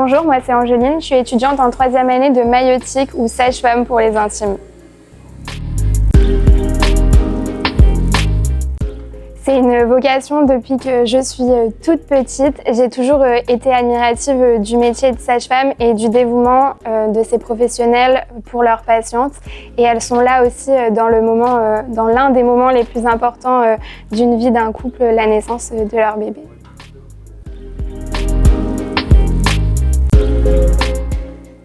Bonjour, moi c'est Angeline, je suis étudiante en 3e année de maïeutique ou sage-femme pour les intimes. C'est une vocation depuis que je suis toute petite. J'ai toujours été admirative du métier de sage-femme et du dévouement de ces professionnels pour leurs patientes. Et elles sont là aussi dans l'un des moments les plus importants d'une vie d'un couple, la naissance de leur bébé.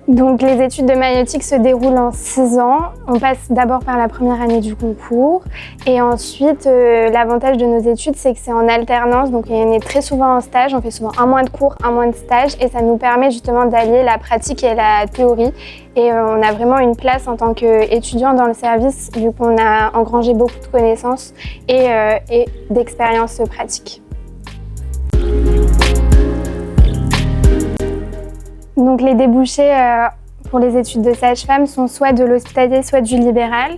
Donc les études de maïeutique se déroulent en 6 ans. On passe d'abord par la première année du concours et ensuite l'avantage de nos études c'est que c'est en alternance, donc on est très souvent en stage, on fait souvent un mois de cours, un mois de stage et ça nous permet justement d'allier la pratique et la théorie et on a vraiment une place en tant qu'étudiant dans le service vu qu'on a engrangé beaucoup de connaissances et d'expériences pratiques. Donc les débouchés pour les études de sage-femme sont soit de l'hospitalier, soit du libéral.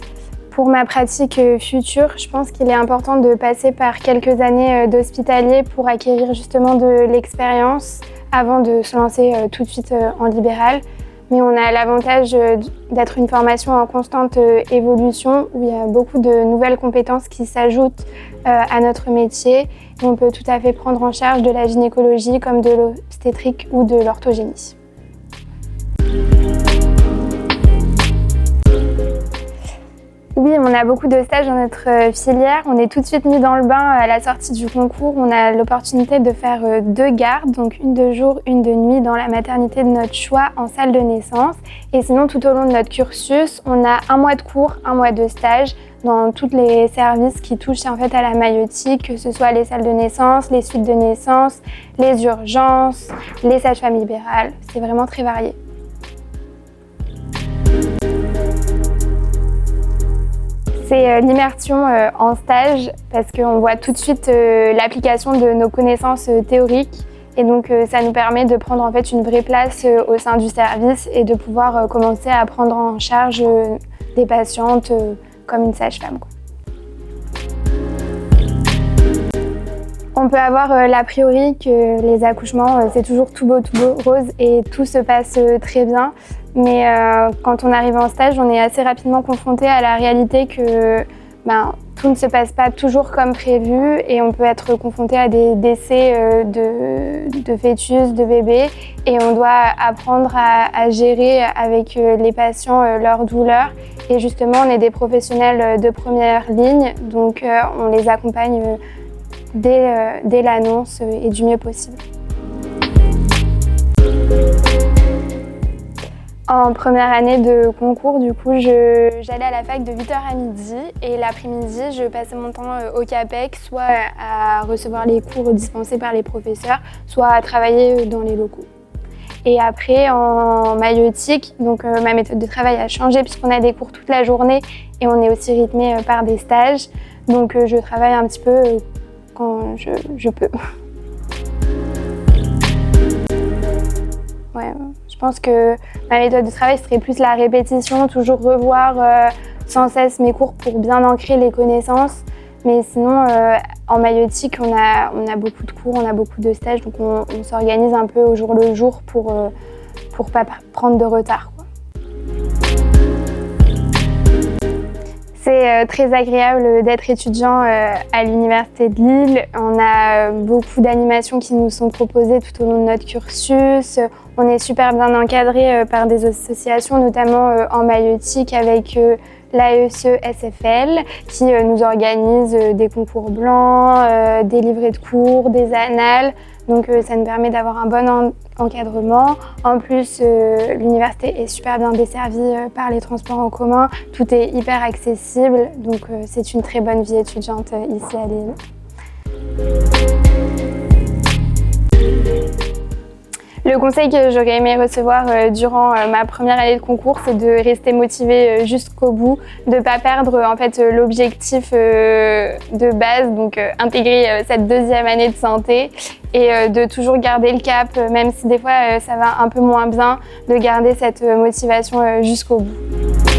Pour ma pratique future, je pense qu'il est important de passer par quelques années d'hospitalier pour acquérir justement de l'expérience avant de se lancer tout de suite en libéral. Mais on a l'avantage d'être une formation en constante évolution où il y a beaucoup de nouvelles compétences qui s'ajoutent à notre métier. Et on peut tout à fait prendre en charge de la gynécologie comme de l'obstétrique ou de l'orthogénie. Oui, on a beaucoup de stages dans notre filière. On est tout de suite mis dans le bain à la sortie du concours. On a l'opportunité de faire 2 gardes, donc une de jour, une de nuit dans la maternité de notre choix en salle de naissance. Et sinon, tout au long de notre cursus, on a 1 mois de cours, 1 mois de stage dans tous les services qui touchent en fait à la maïeutique, que ce soit les salles de naissance, les suites de naissance, les urgences, les sages-femmes libérales. C'est vraiment très varié. C'est l'immersion en stage parce qu'on voit tout de suite l'application de nos connaissances théoriques et donc ça nous permet de prendre en fait une vraie place au sein du service et de pouvoir commencer à prendre en charge des patientes comme une sage-femme. On peut avoir l'a priori que les accouchements c'est toujours tout beau rose et tout se passe très bien. Mais quand on arrive en stage, on est assez rapidement confronté à la réalité que tout ne se passe pas toujours comme prévu et on peut être confronté à des décès de fœtus, de bébés et on doit apprendre à gérer avec les patients leurs douleurs. Et justement, on est des professionnels de première ligne, donc on les accompagne dès l'annonce et du mieux possible. En première année de concours, du coup, j'allais à la fac de 8h à midi et l'après-midi, je passais mon temps au CAPEC, soit à recevoir les cours dispensés par les professeurs, soit à travailler dans les locaux. Et après, en maïeutique, donc ma méthode de travail a changé puisqu'on a des cours toute la journée et on est aussi rythmé par des stages. Donc je travaille un petit peu quand je peux. Ouais, je pense que ma méthode de travail serait plus la répétition, toujours revoir sans cesse mes cours pour bien ancrer les connaissances. Mais sinon, en maïeutique, on a beaucoup de cours, on a beaucoup de stages, donc on s'organise un peu au jour le jour pour pas prendre de retard, quoi. C'est très agréable d'être étudiant à l'Université de Lille. On a beaucoup d'animations qui nous sont proposées tout au long de notre cursus. On est super bien encadré par des associations, notamment en maïeutique avec l'AESE-SFL qui nous organise des concours blancs, des livrets de cours, des annales. Donc ça nous permet d'avoir un bon encadrement. En plus, l'université est super bien desservie par les transports en commun. Tout est hyper accessible, donc c'est une très bonne vie étudiante ici à Lille. Le conseil que j'aurais aimé recevoir durant ma première année de concours, c'est de rester motivée jusqu'au bout, de ne pas perdre en fait l'objectif de base, donc intégrer cette 2e année de santé et de toujours garder le cap, même si des fois ça va un peu moins bien, de garder cette motivation jusqu'au bout.